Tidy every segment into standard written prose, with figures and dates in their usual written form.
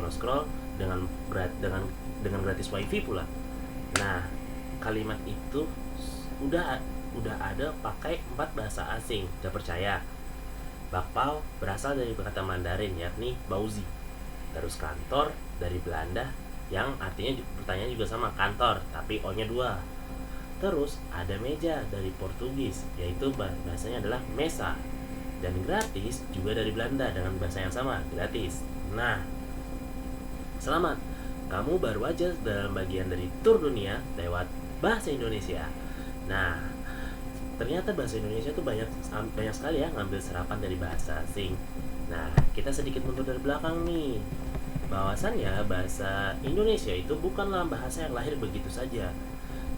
scroll dengan gratis wifi pula. Nah, kalimat itu udah ada pakai 4 bahasa asing. Gak percaya? Bakpao berasal dari kata Mandarin, yakni bauzi. Terus kantor dari Belanda, yang artinya pertanyaan juga sama, kantor, tapi O-nya 2. Terus ada meja dari Portugis, yaitu bahasanya adalah mesa. Dan gratis juga dari Belanda dengan bahasa yang sama, gratis. Nah, selamat, kamu baru aja dalam bagian dari tur dunia lewat bahasa Indonesia. Nah, ternyata bahasa Indonesia tuh banyak sekali ya ngambil serapan dari bahasa asing. Nah, kita sedikit mundur dari belakang nih. Bahwasannya bahasa Indonesia itu bukanlah bahasa yang lahir begitu saja.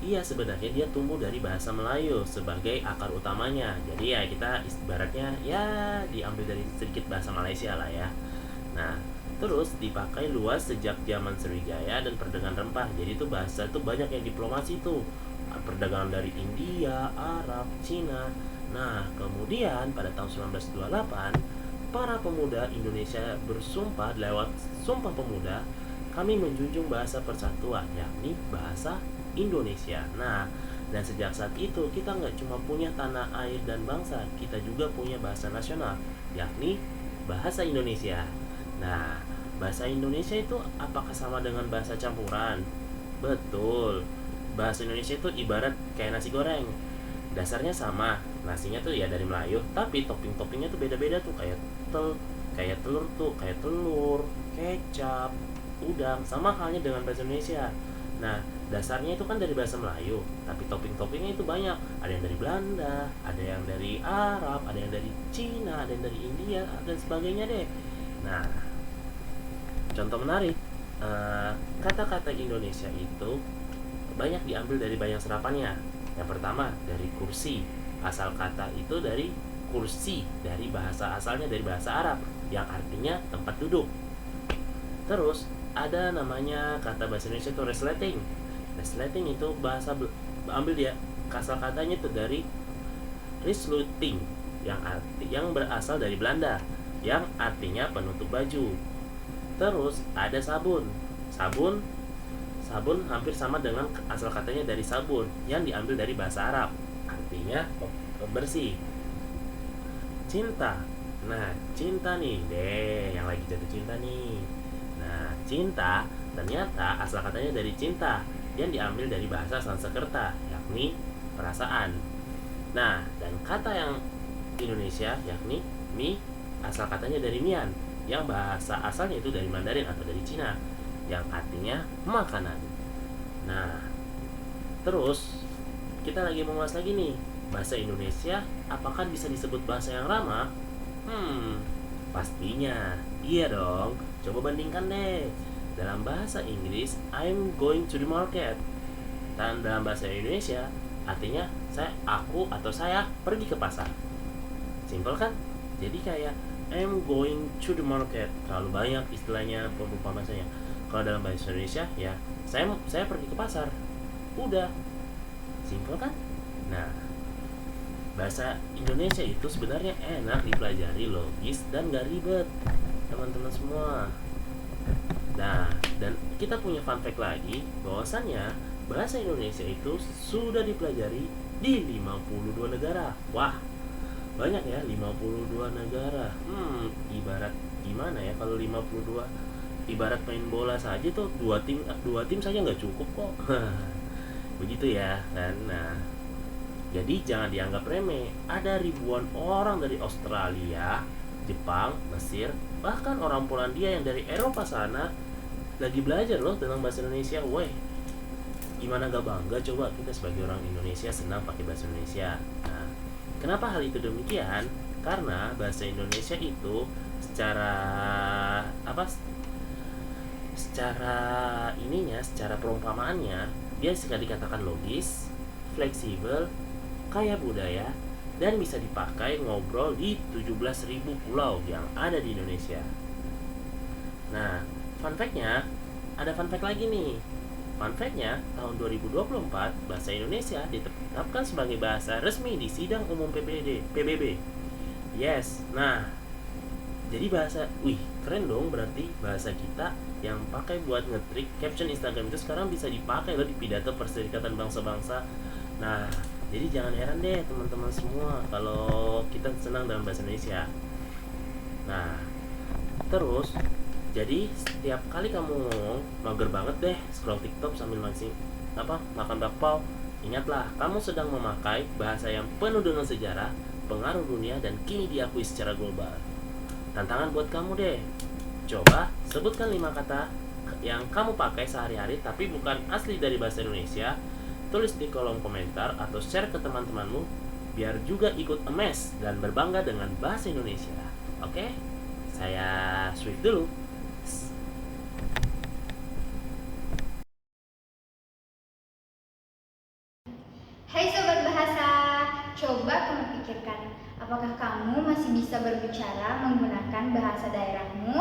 Iya, sebenarnya dia tumbuh dari bahasa Melayu sebagai akar utamanya. Jadi ya kita ibaratnya ya diambil dari sedikit bahasa Malaysia lah ya. Nah, terus dipakai luas sejak zaman Sriwijaya dan perdagangan rempah. Jadi itu bahasa itu banyak yang diplomasi tuh. Perdagangan dari India, Arab, Cina. Nah, kemudian pada tahun 1928 para pemuda Indonesia bersumpah lewat Sumpah Pemuda, kami menjunjung bahasa persatuan, yakni bahasa Indonesia. Nah, dan sejak saat itu kita nggak cuma punya tanah air dan bangsa, kita juga punya bahasa nasional, yakni bahasa Indonesia. Nah, bahasa Indonesia itu apakah sama dengan bahasa campuran? Betul. Bahasa Indonesia itu ibarat kayak nasi goreng. Dasarnya sama, nasinya tuh ya dari Melayu, tapi topping-toppingnya tuh beda-beda tuh, kayak telur, kecap, udang, sama halnya dengan bahasa Indonesia. Nah, dasarnya itu kan dari bahasa Melayu, tapi topping-toppingnya itu banyak. Ada yang dari Belanda, ada yang dari Arab, ada yang dari Cina, ada yang dari India, dan sebagainya deh. Nah, contoh menarik, kata-kata Indonesia itu banyak diambil dari banyak serapannya. Yang pertama dari kursi, asal kata itu dari kursi, dari bahasa asalnya dari bahasa Arab yang artinya tempat duduk. Terus ada namanya kata bahasa Indonesia itu resleting. Resleting itu bahasa ambil dia asal katanya itu dari resluting yang berasal dari Belanda yang artinya penutup baju. Terus ada sabun. Sabun hampir sama dengan asal katanya dari sabun yang diambil dari bahasa Arab, artinya pembersih. Cinta. Nah, cinta nih deh, yang lagi jatuh cinta nih. Nah, cinta ternyata asal katanya dari cinta yang diambil dari bahasa Sanskerta, yakni perasaan. Nah, dan kata yang Indonesia yakni mie asal katanya dari mian, yang bahasa asalnya itu dari Mandarin atau dari Cina, yang artinya makanan. Nah, terus kita lagi mengulas lagi nih, bahasa Indonesia apakah bisa disebut bahasa yang ramah? Pastinya iya dong. Coba bandingkan deh. Dalam bahasa Inggris, I'm going to the market, dan dalam bahasa Indonesia artinya saya pergi ke pasar. Simpel kan? Jadi kayak I'm going to the market, terlalu banyak istilahnya perumpamaan bahasanya. Kalau dalam bahasa Indonesia ya saya pergi ke pasar. Udah. Simpel kan? Nah, bahasa Indonesia itu sebenarnya enak dipelajari, logis dan gak ribet, teman-teman semua. Nah, dan kita punya fun fact lagi, bahwasannya bahasa Indonesia itu sudah dipelajari di 52 negara. Wah, banyak ya, 52 negara. Ibarat gimana ya kalau 52? Ibarat main bola saja tuh dua tim saja nggak cukup kok. Begitu ya kan. Nah, jadi jangan dianggap remeh. Ada ribuan orang dari Australia, Jepang, Mesir, bahkan orang Polandia yang dari Eropa sana lagi belajar loh tentang bahasa Indonesia. Woi, gimana gak bangga coba kita sebagai orang Indonesia senang pakai bahasa Indonesia. Nah, kenapa hal itu demikian? Karena bahasa Indonesia itu secara perumpamaannya dia sekali dikatakan logis, fleksibel, kaya budaya, dan bisa dipakai ngobrol di 17.000 pulau yang ada di Indonesia. Nah, fun fact-nya, ada fun fact lagi nih. Fun fact-nya, tahun 2024 bahasa Indonesia ditetapkan sebagai bahasa resmi di Sidang Umum PBB. Yes. Nah, Jadi keren dong, berarti bahasa kita yang pakai buat ngetrik caption Instagram itu sekarang bisa dipakai loh di pidato Perserikatan Bangsa-Bangsa. Nah, jadi jangan heran deh teman-teman semua kalau kita senang dalam bahasa Indonesia. Nah, terus jadi setiap kali kamu ngomong, mager banget deh scroll TikTok sambil makan bakpao, ingatlah kamu sedang memakai bahasa yang penuh dengan sejarah, pengaruh dunia, dan kini diakui secara global. Tantangan buat kamu deh. Coba sebutkan 5 kata yang kamu pakai sehari-hari tapi bukan asli dari bahasa Indonesia. Tulis di kolom komentar atau share ke teman-temanmu biar juga ikut emes dan berbangga dengan bahasa Indonesia. Oke? Saya Swift dulu. Hai Sobat Bahasa, coba kamu pikirkan, apakah kamu masih bisa berbicara menggunakan bahasa daerahmu?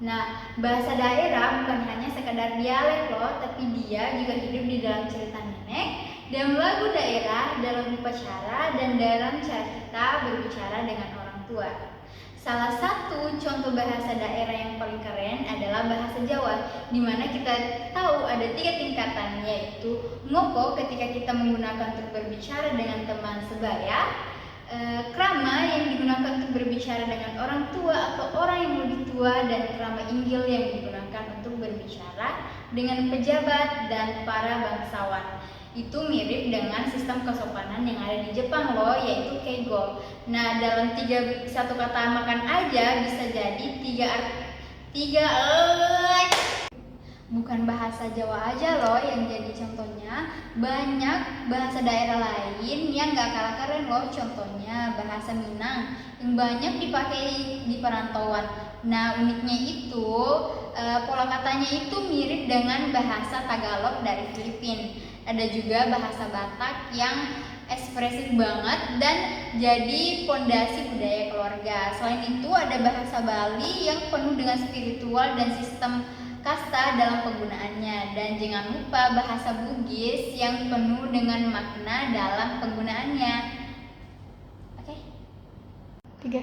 Nah, bahasa daerah bukan hanya sekadar dialek loh, tapi dia juga hidup di dalam cerita nenek, dalam lagu daerah, dalam upacara, dan dalam cara kita berbicara dengan orang tua. Salah satu contoh bahasa daerah yang paling keren adalah bahasa Jawa, di mana kita tahu ada 3 tingkatan, yaitu ngoko ketika kita menggunakan untuk berbicara dengan teman sebaya, krama yang digunakan untuk berbicara dengan orang tua atau orang yang lebih tua, dan krama inggil yang digunakan untuk berbicara dengan pejabat dan para bangsawan. Itu mirip dengan sistem kesopanan yang ada di Jepang loh, yaitu keigo. Nah, dalam satu kata makan aja bisa jadi bukan bahasa Jawa aja loh yang jadi contohnya, banyak bahasa daerah lain yang gak kalah keren loh. Contohnya bahasa Minang yang banyak dipakai di perantauan. Nah, uniknya itu pola katanya itu mirip dengan bahasa Tagalog dari Filipina. Ada juga bahasa Batak yang ekspresif banget dan jadi pondasi budaya keluarga. Selain itu ada bahasa Bali yang penuh dengan spiritual dan sistem kasta dalam penggunaannya, dan jangan lupa bahasa Bugis yang penuh dengan makna dalam penggunaannya. Oke? 3.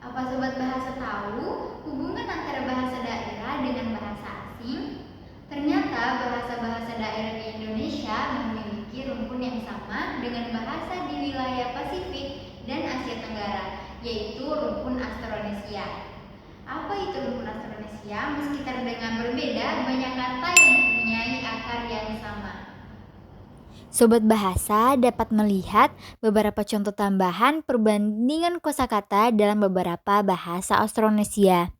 Apa Sobat Bahasa tahu hubungan antara bahasa daerah dengan bahasa asing? Ternyata bahasa-bahasa daerah di Indonesia memiliki rumpun yang sama dengan bahasa di wilayah Pasifik dan Asia Tenggara, yaitu rumpun Austronesia. Apa itu rumpun Austronesia? Meski terdengar berbeda, banyak kata yang mempunyai akar yang sama. Sobat Bahasa dapat melihat beberapa contoh tambahan perbandingan kosakata dalam beberapa bahasa Austronesia,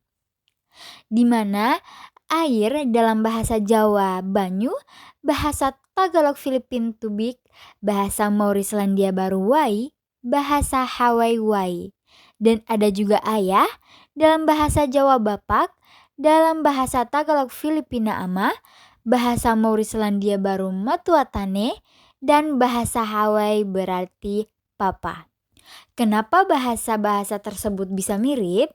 di mana air dalam bahasa Jawa banyu, bahasa Tagalog Filipin tubik, bahasa Maori Selandia Baru wai, bahasa Hawaii wai. Dan ada juga ayah dalam bahasa Jawa bapak, dalam bahasa Tagalog Filipina ama, bahasa Maori Selandia Baru matuatane, dan bahasa Hawaii berarti papa. Kenapa bahasa-bahasa tersebut bisa mirip?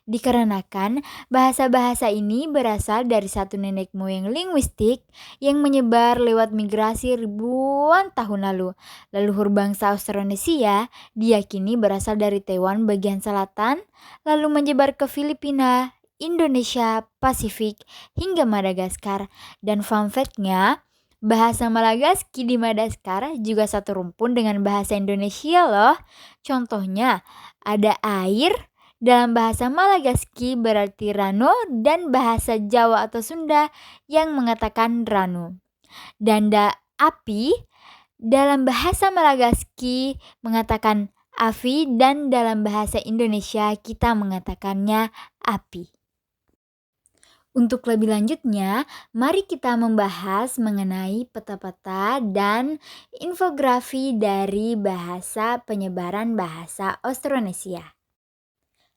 Dikarenakan bahasa-bahasa ini berasal dari satu nenek moyang linguistik yang menyebar lewat migrasi ribuan tahun lalu. Leluhur bangsa Austronesia diyakini berasal dari Taiwan bagian selatan, lalu menyebar ke Filipina, Indonesia, Pasifik, hingga Madagaskar. Dan fun fact-nya, bahasa Malagasy di Madagaskar juga satu rumpun dengan bahasa Indonesia loh. Contohnya, ada air dalam bahasa Malagasy berarti rano, dan bahasa Jawa atau Sunda yang mengatakan rano. Dan api dalam bahasa Malagasy mengatakan api, dan dalam bahasa Indonesia kita mengatakannya api. Untuk lebih lanjutnya, mari kita membahas mengenai peta-peta dan infografi dari bahasa penyebaran bahasa Austronesia.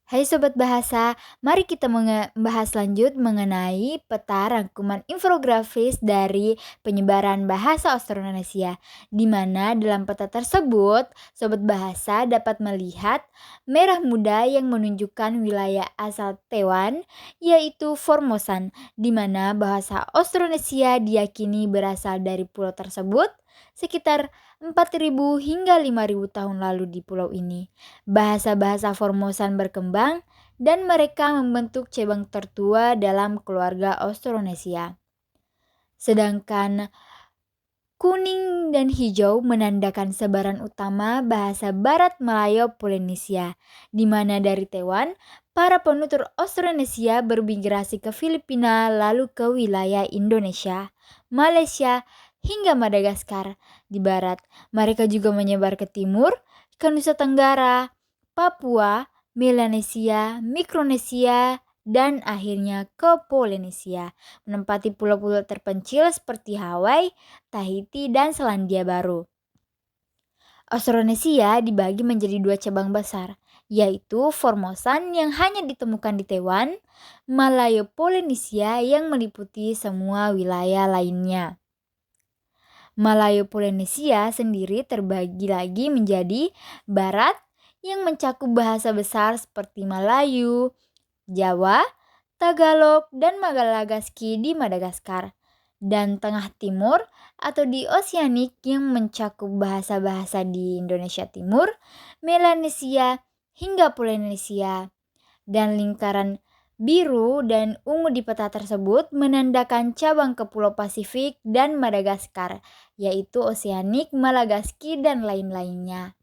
Hai Sobat Bahasa, mari kita membahas lanjut mengenai peta rangkuman infografis dari penyebaran bahasa Austronesia, di mana dalam peta tersebut, Sobat Bahasa dapat melihat merah muda yang menunjukkan wilayah asal Taiwan, yaitu Formosan, di mana bahasa Austronesia diyakini berasal dari pulau tersebut, sekitar 4.000 hingga 5.000 tahun lalu di pulau ini. Bahasa-bahasa Formosan berkembang dan mereka membentuk cabang tertua dalam keluarga Austronesia. Sedangkan kuning dan hijau menandakan sebaran utama bahasa Barat Melayu Polinesia, di mana dari Taiwan, para penutur Austronesia bermigrasi ke Filipina lalu ke wilayah Indonesia, Malaysia, hingga Madagaskar. Di barat, mereka juga menyebar ke timur, ke Nusa Tenggara, Papua, Melanesia, Mikronesia, dan akhirnya ke Polinesia, menempati pulau-pulau terpencil seperti Hawaii, Tahiti, dan Selandia Baru. Austronesia dibagi menjadi 2 cabang besar, yaitu Formosan yang hanya ditemukan di Taiwan, Malayo Polinesia yang meliputi semua wilayah lainnya. Malayo Polinesia sendiri terbagi lagi menjadi barat yang mencakup bahasa besar seperti Melayu, Jawa, Tagalog, dan Malagasy di Madagaskar, dan tengah timur atau di Oseanik yang mencakup bahasa-bahasa di Indonesia Timur, Melanesia, hingga Polinesia. Dan lingkaran biru dan ungu di peta tersebut menandakan cabang ke Pulau Pasifik dan Madagaskar, yaitu Oseanik, Malagasy, dan lain-lainnya.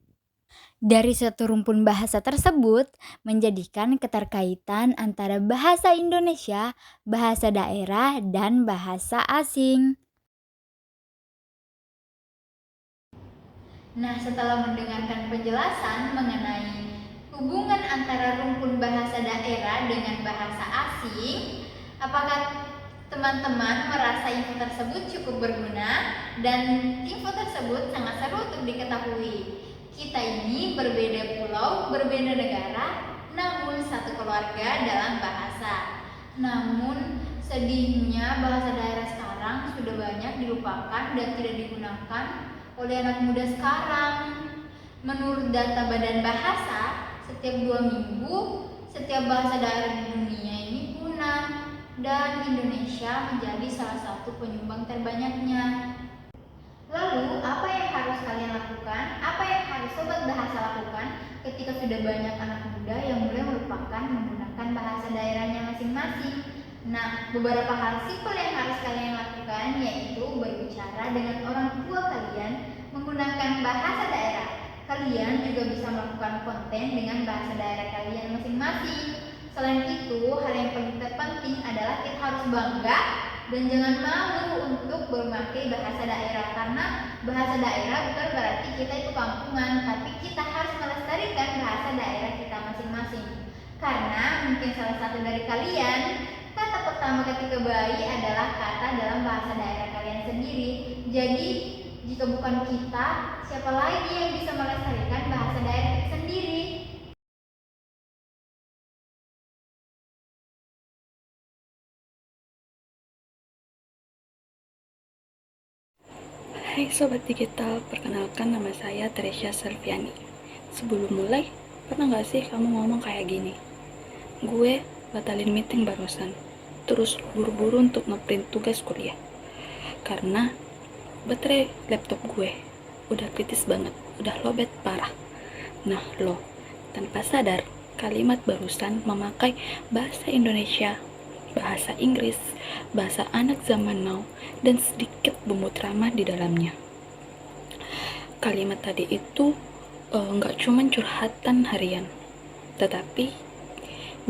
Dari suatu rumpun bahasa tersebut menjadikan keterkaitan antara bahasa Indonesia, bahasa daerah, dan bahasa asing. Nah, setelah mendengarkan penjelasan mengenai hubungan antara rumpun bahasa daerah dengan bahasa asing, apakah teman-teman merasa info tersebut cukup berguna dan info tersebut sangat seru untuk diketahui? Kita ini berbeda pulau, berbeda negara, namun satu keluarga dalam bahasa. Namun sedihnya bahasa daerah sekarang sudah banyak dilupakan dan tidak digunakan oleh anak muda sekarang. Menurut data Badan Bahasa, setiap 2 minggu, setiap bahasa daerah di dunia ini punah dan Indonesia menjadi salah satu penyumbang terbanyaknya. Lalu, apa yang harus kalian lakukan? Apa yang harus Sobat Bahasa lakukan ketika sudah banyak anak muda yang mulai melupakan menggunakan bahasa daerahnya masing-masing? Nah, beberapa hal simpel yang harus kalian lakukan yaitu berbicara dengan orang tua kalian menggunakan bahasa daerah. Kalian juga bisa melakukan konten dengan bahasa daerah kalian masing-masing. Selain itu, hal yang paling terpenting adalah kita harus bangga dan jangan malu untuk memakai bahasa daerah, karena bahasa daerah bukan berarti kita itu kampungan, tapi kita harus melestarikan bahasa daerah kita masing-masing. Karena mungkin salah satu dari kalian, kata pertama ketika bayi adalah kata dalam bahasa daerah kalian sendiri. Jadi, jika bukan kita, siapa lagi yang bisa melestarikan bahasa daerah kita sendiri? Hai Sobat Digital, perkenalkan nama saya Teresya Selviani. Sebelum mulai, pernah gak sih kamu ngomong kayak gini? Gue batalin meeting barusan, terus buru-buru untuk ngeprint tugas kuliah. Karena baterai laptop gue udah kritis banget, udah lowbat parah. Nah lo, tanpa sadar, kalimat barusan memakai bahasa Indonesia, bahasa Inggris, bahasa anak zaman now, dan sedikit bumbu drama di dalamnya. Kalimat tadi itu nggak cuma curhatan harian, tetapi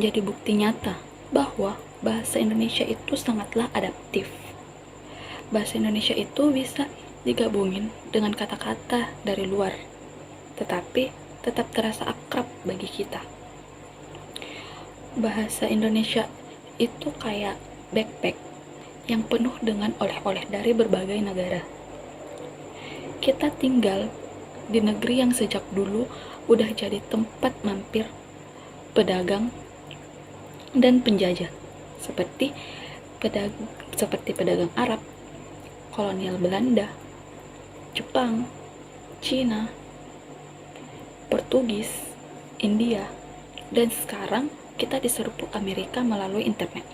jadi bukti nyata bahwa bahasa Indonesia itu sangatlah adaptif. Bahasa Indonesia itu bisa digabungin dengan kata-kata dari luar, tetapi tetap terasa akrab bagi kita. Bahasa Indonesia itu kayak backpack yang penuh dengan oleh-oleh dari berbagai negara. Kita tinggal di negeri yang sejak dulu udah jadi tempat mampir pedagang dan penjajah, seperti pedagang Arab, kolonial Belanda, Jepang, Cina, Portugis, India, dan sekarang kita diserbu Amerika melalui internet.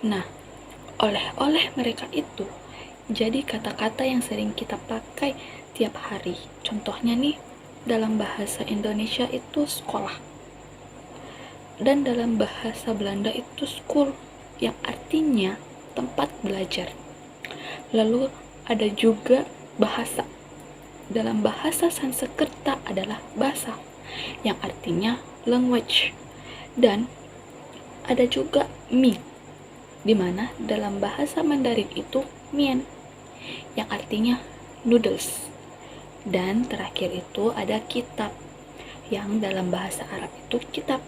Nah, oleh-oleh mereka itu Jadi kata-kata yang sering kita pakai tiap hari. Contohnya nih, dalam bahasa Indonesia itu sekolah. Dan dalam bahasa Belanda itu school, yang artinya tempat belajar. Lalu ada juga bahasa. Dalam bahasa Sanskerta adalah bahasa, yang artinya language. Dan ada juga mie, di mana dalam bahasa Mandarin itu mian, yang artinya noodles. Dan terakhir itu ada kitab, yang dalam bahasa Arab itu kitab,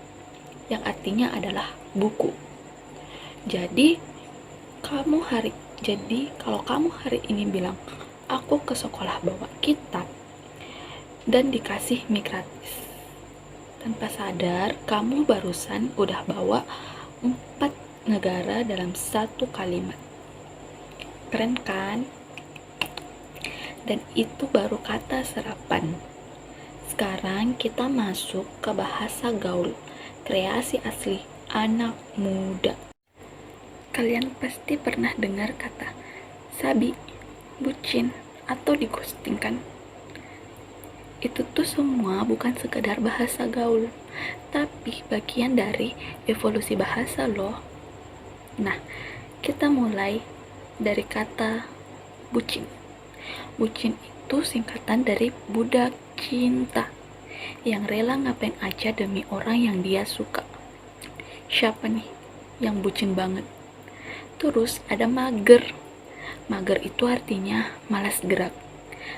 yang artinya adalah buku. Jadi kalau kamu hari ini bilang, aku ke sekolah bawa kitab dan dikasih mie gratis, tanpa sadar kamu barusan udah bawa 4 negara dalam satu kalimat. Keren kan? Dan itu baru kata serapan. Sekarang kita masuk ke bahasa gaul, kreasi asli anak muda. Kalian pasti pernah dengar kata sabi, bucin, atau digosting kan? Itu tuh semua bukan sekedar bahasa gaul, tapi bagian dari evolusi bahasa loh. Nah, kita mulai dari kata bucin. Bucin itu singkatan dari budak cinta, yang rela ngapain aja demi orang yang dia suka. Siapa nih yang bucin banget? Terus ada mager. Mager itu artinya malas gerak.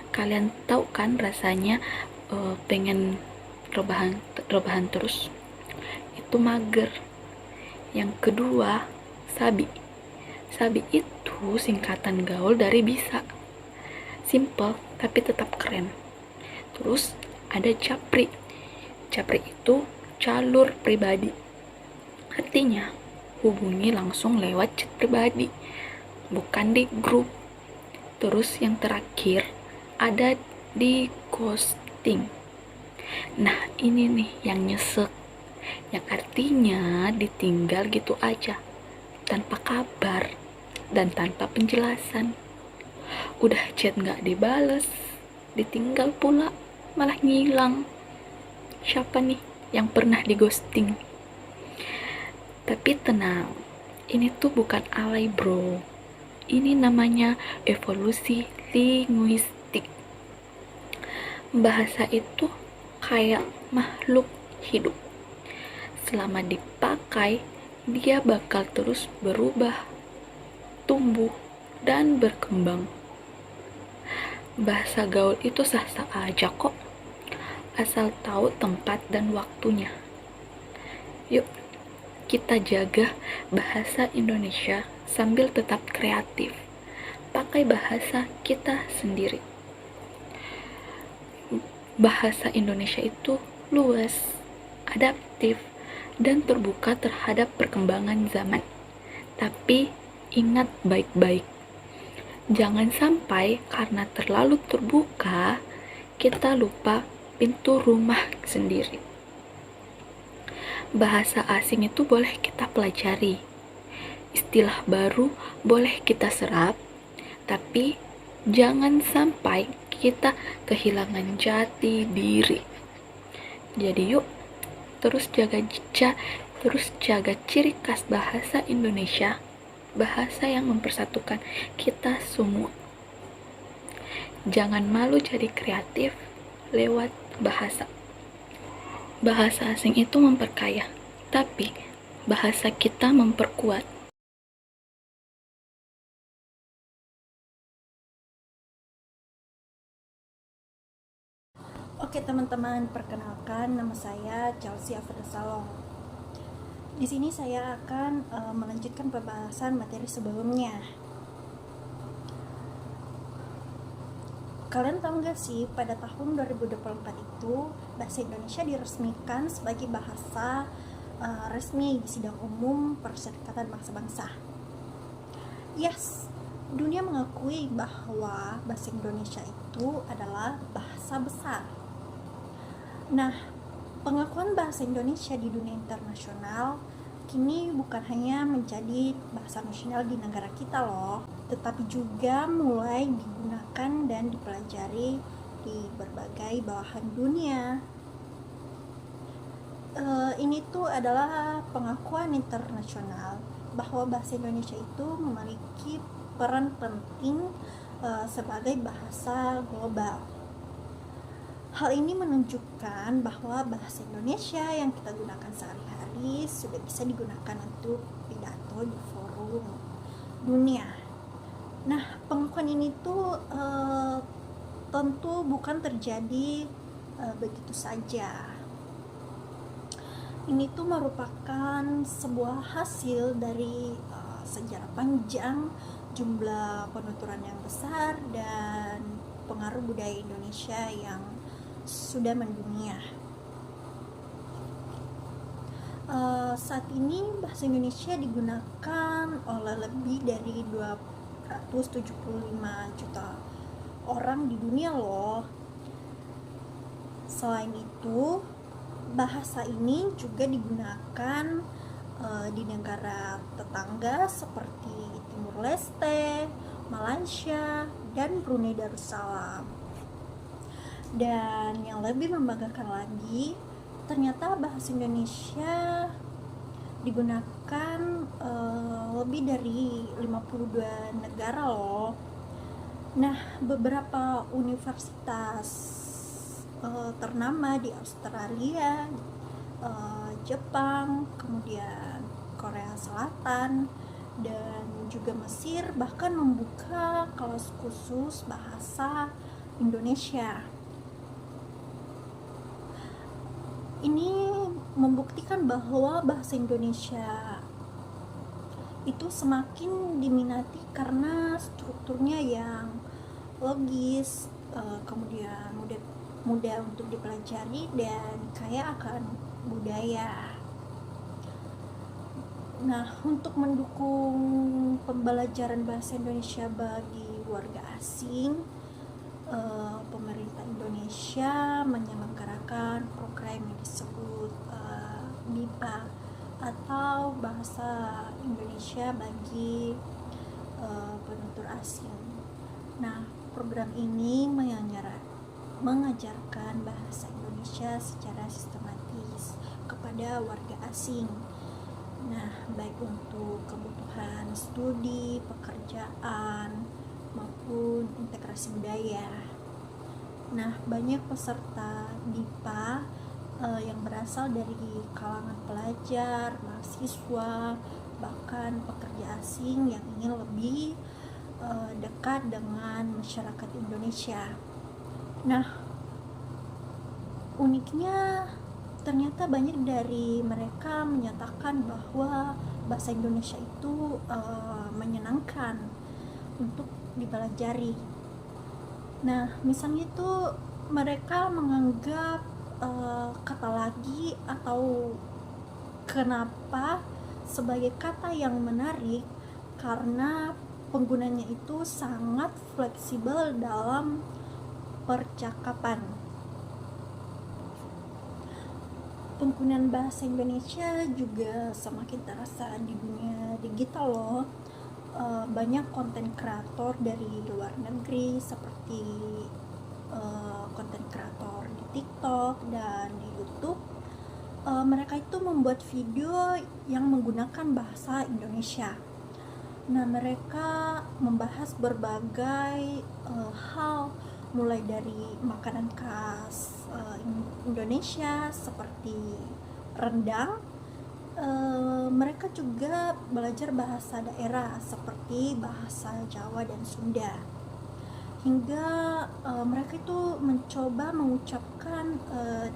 Kalian tahu kan rasanya pengen rebahan terus? Itu mager. Yang kedua, sabi. Sabi itu singkatan gaul dari bisa. Simple tapi tetap keren. Terus ada capri. Capri itu jalur pribadi. Artinya hubungi langsung lewat chat pribadi, bukan di grup. Terus yang terakhir ada di ghosting. Nah, ini nih yang nyesek, yang artinya ditinggal gitu aja, tanpa kabar dan tanpa penjelasan. Udah chat gak dibales, ditinggal pula, malah ngilang. Siapa nih yang pernah di ghosting? Tapi tenang, ini tuh bukan alay bro. Ini namanya evolusi linguistik. Bahasa itu kayak makhluk hidup. Selama dipakai, dia bakal terus berubah, tumbuh, dan berkembang. Bahasa gaul itu sah-sah aja kok, asal tahu tempat dan waktunya. Yuk, kita jaga bahasa Indonesia sambil tetap kreatif. Pakai bahasa kita sendiri. Bahasa Indonesia itu luas, adaptif, dan terbuka terhadap perkembangan zaman. Tapi ingat baik-baik, jangan sampai karena terlalu terbuka, kita lupa pintu rumah sendiri. Bahasa asing itu boleh kita pelajari, istilah baru boleh kita serap, tapi jangan sampai kita kehilangan jati diri. Jadi yuk, terus jaga ciri khas bahasa Indonesia, bahasa yang mempersatukan kita semua. Jangan malu jadi kreatif lewat bahasa. Bahasa asing itu memperkaya, tapi bahasa kita memperkuat. Oke teman-teman, perkenalkan nama saya Chelsea Afresalong. Di sini saya akan melanjutkan pembahasan materi sebelumnya. Kalian tahu nggak sih, pada tahun 2024 itu bahasa Indonesia diresmikan sebagai bahasa resmi di sidang umum Perserikatan Bangsa-Bangsa. Yes, dunia mengakui bahwa bahasa Indonesia itu adalah bahasa besar. Nah, pengakuan bahasa Indonesia di dunia internasional kini bukan hanya menjadi bahasa nasional di negara kita loh, tetapi juga mulai digunakan dan dipelajari di berbagai belahan dunia. Ini tuh adalah pengakuan internasional bahwa bahasa Indonesia itu memiliki peran penting sebagai bahasa global. Hal ini menunjukkan bahwa bahasa Indonesia yang kita gunakan sehari-hari sudah bisa digunakan untuk pidato di forum dunia. Nah, pengakuan ini tuh tentu bukan terjadi begitu saja. Ini tuh merupakan sebuah hasil dari sejarah panjang, jumlah penuturan yang besar, dan pengaruh budaya Indonesia yang sudah mendunia. Saat ini bahasa Indonesia digunakan oleh lebih dari 275 juta orang di dunia loh. Selain itu, bahasa ini juga digunakan di negara tetangga seperti Timur Leste, Malaysia, dan Brunei Darussalam. Dan yang lebih membanggakan lagi, ternyata bahasa Indonesia digunakan lebih dari 52 negara loh. Nah, beberapa universitas ternama di Australia, Jepang, kemudian Korea Selatan, dan juga Mesir bahkan membuka kelas khusus bahasa Indonesia. Ini membuktikan bahwa bahasa Indonesia itu semakin diminati karena strukturnya yang logis, kemudian mudah untuk dipelajari dan kaya akan budaya. Nah, untuk mendukung pembelajaran bahasa Indonesia bagi warga asing, pemerintah Indonesia menyelenggarakan program yang disebut BIPA atau Bahasa Indonesia bagi penutur asing. Nah, program ini mengajarkan bahasa Indonesia secara sistematis kepada warga asing. Nah, baik untuk kebutuhan studi, pekerjaan, maupun integrasi budaya. Nah, banyak peserta DIPA yang berasal dari kalangan pelajar, mahasiswa, bahkan pekerja asing yang ingin lebih dekat dengan masyarakat Indonesia. Nah, uniknya ternyata banyak dari mereka menyatakan bahwa bahasa Indonesia itu menyenangkan untuk dipelajari. Nah, misalnya itu mereka menganggap kata lagi atau kenapa sebagai kata yang menarik karena penggunanya itu sangat fleksibel dalam percakapan. Penggunaan bahasa Indonesia juga semakin terasa di dunia digital loh. Banyak konten kreator dari luar negeri seperti konten kreator di TikTok dan di YouTube. Mereka itu membuat video yang menggunakan bahasa Indonesia. Nah, mereka membahas berbagai hal, mulai dari makanan khas Indonesia seperti rendang. Mereka juga belajar bahasa daerah seperti bahasa Jawa dan Sunda, hingga mereka itu mencoba mengucapkan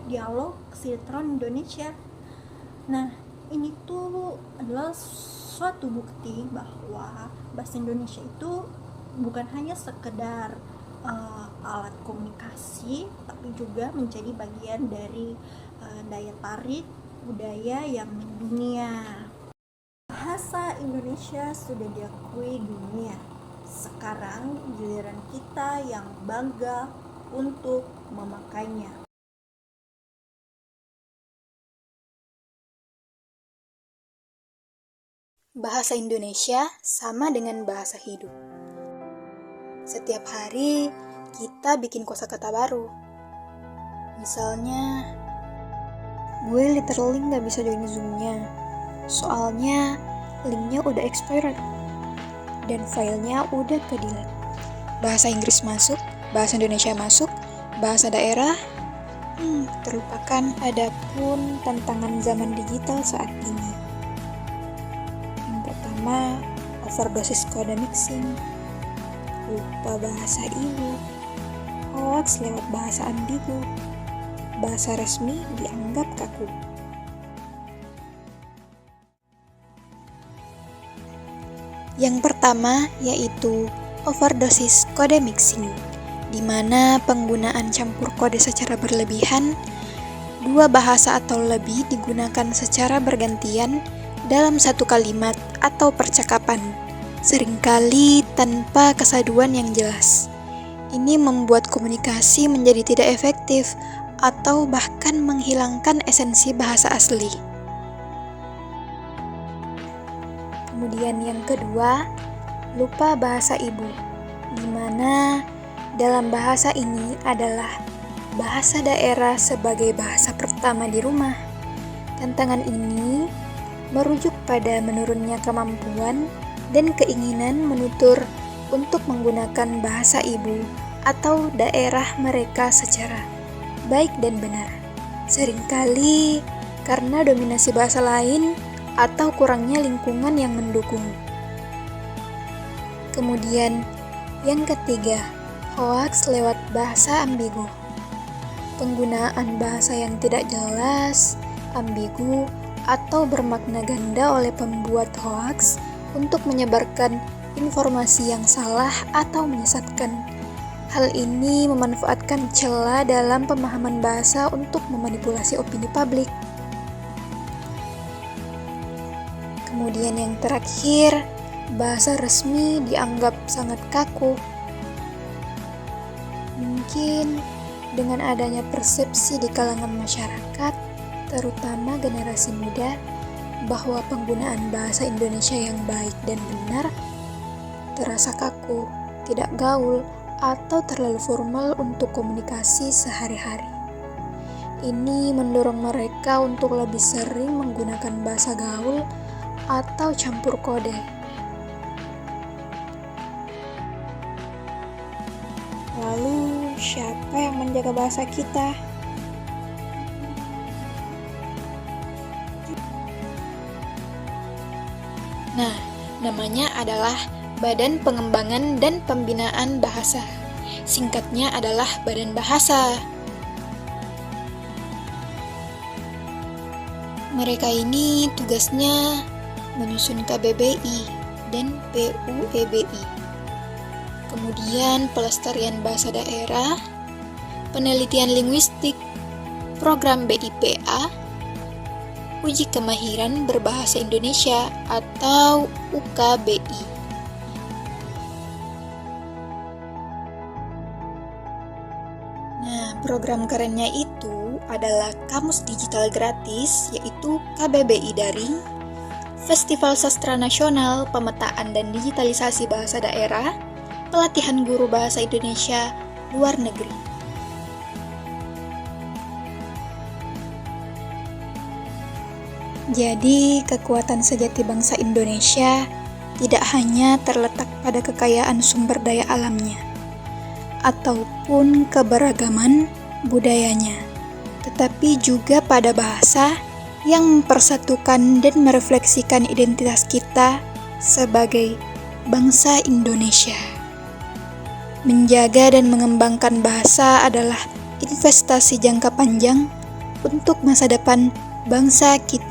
dialog sinetron Indonesia. Nah, ini tuh adalah suatu bukti bahwa bahasa Indonesia itu bukan hanya sekedar alat komunikasi, tapi juga menjadi bagian dari daya tarik budaya yang mendunia. Bahasa Indonesia sudah diakui dunia. Sekarang giliran kita yang bangga untuk memakainya. Bahasa Indonesia sama dengan bahasa hidup. Setiap hari kita bikin kosakata baru. Misalnya, gue literally nggak bisa join Zoom-nya. Soalnya linknya udah expired dan filenya udah ke-delete. Bahasa Inggris masuk, bahasa Indonesia masuk, bahasa daerah terlupakan. Adapun tantangan zaman digital saat ini. Yang pertama, overdosis kode mixing, lupa bahasa ibu, hoax lewat bahasa ambigu, bahasa resmi dianggap kaku. Yang pertama yaitu overdosis kode mixing, di mana penggunaan campur kode secara berlebihan, dua bahasa atau lebih digunakan secara bergantian dalam satu kalimat atau percakapan, seringkali tanpa kesatuan yang jelas. Ini membuat komunikasi menjadi tidak efektif atau bahkan menghilangkan esensi bahasa asli. Kemudian yang kedua, lupa bahasa ibu, di mana dalam bahasa ini adalah bahasa daerah sebagai bahasa pertama di rumah. Tantangan ini merujuk pada menurunnya kemampuan dan keinginan menutur untuk menggunakan bahasa ibu atau daerah mereka secara baik dan benar. Seringkali karena dominasi bahasa lain atau kurangnya lingkungan yang mendukung. Kemudian yang ketiga, hoax lewat bahasa ambigu. Penggunaan bahasa yang tidak jelas, ambigu, atau bermakna ganda oleh pembuat hoax untuk menyebarkan informasi yang salah atau menyesatkan. Hal ini memanfaatkan celah dalam pemahaman bahasa untuk memanipulasi opini publik. Kemudian yang terakhir, bahasa resmi dianggap sangat kaku. Mungkin dengan adanya persepsi di kalangan masyarakat, terutama generasi muda, bahwa penggunaan bahasa Indonesia yang baik dan benar terasa kaku, tidak gaul, atau terlalu formal untuk komunikasi sehari-hari. Ini mendorong mereka untuk lebih sering menggunakan bahasa gaul atau campur kode. Lalu, siapa yang menjaga bahasa kita? Nah, namanya adalah Badan Pengembangan dan Pembinaan Bahasa. Singkatnya adalah Badan Bahasa. Mereka ini tugasnya menyusun KBBI dan PUEBI. Kemudian pelestarian bahasa daerah, penelitian linguistik, program BIPA, uji kemahiran berbahasa Indonesia atau UKBI. Nah, program kerennya itu adalah Kamus Digital Gratis, yaitu KBBI Daring, Festival Sastra Nasional, Pemetaan dan Digitalisasi Bahasa Daerah, Pelatihan Guru Bahasa Indonesia Luar Negeri. Jadi, kekuatan sejati bangsa Indonesia tidak hanya terletak pada kekayaan sumber daya alamnya, ataupun keberagaman budayanya, tetapi juga pada bahasa yang mempersatukan dan merefleksikan identitas kita sebagai bangsa Indonesia. Menjaga dan mengembangkan bahasa adalah investasi jangka panjang untuk masa depan bangsa kita.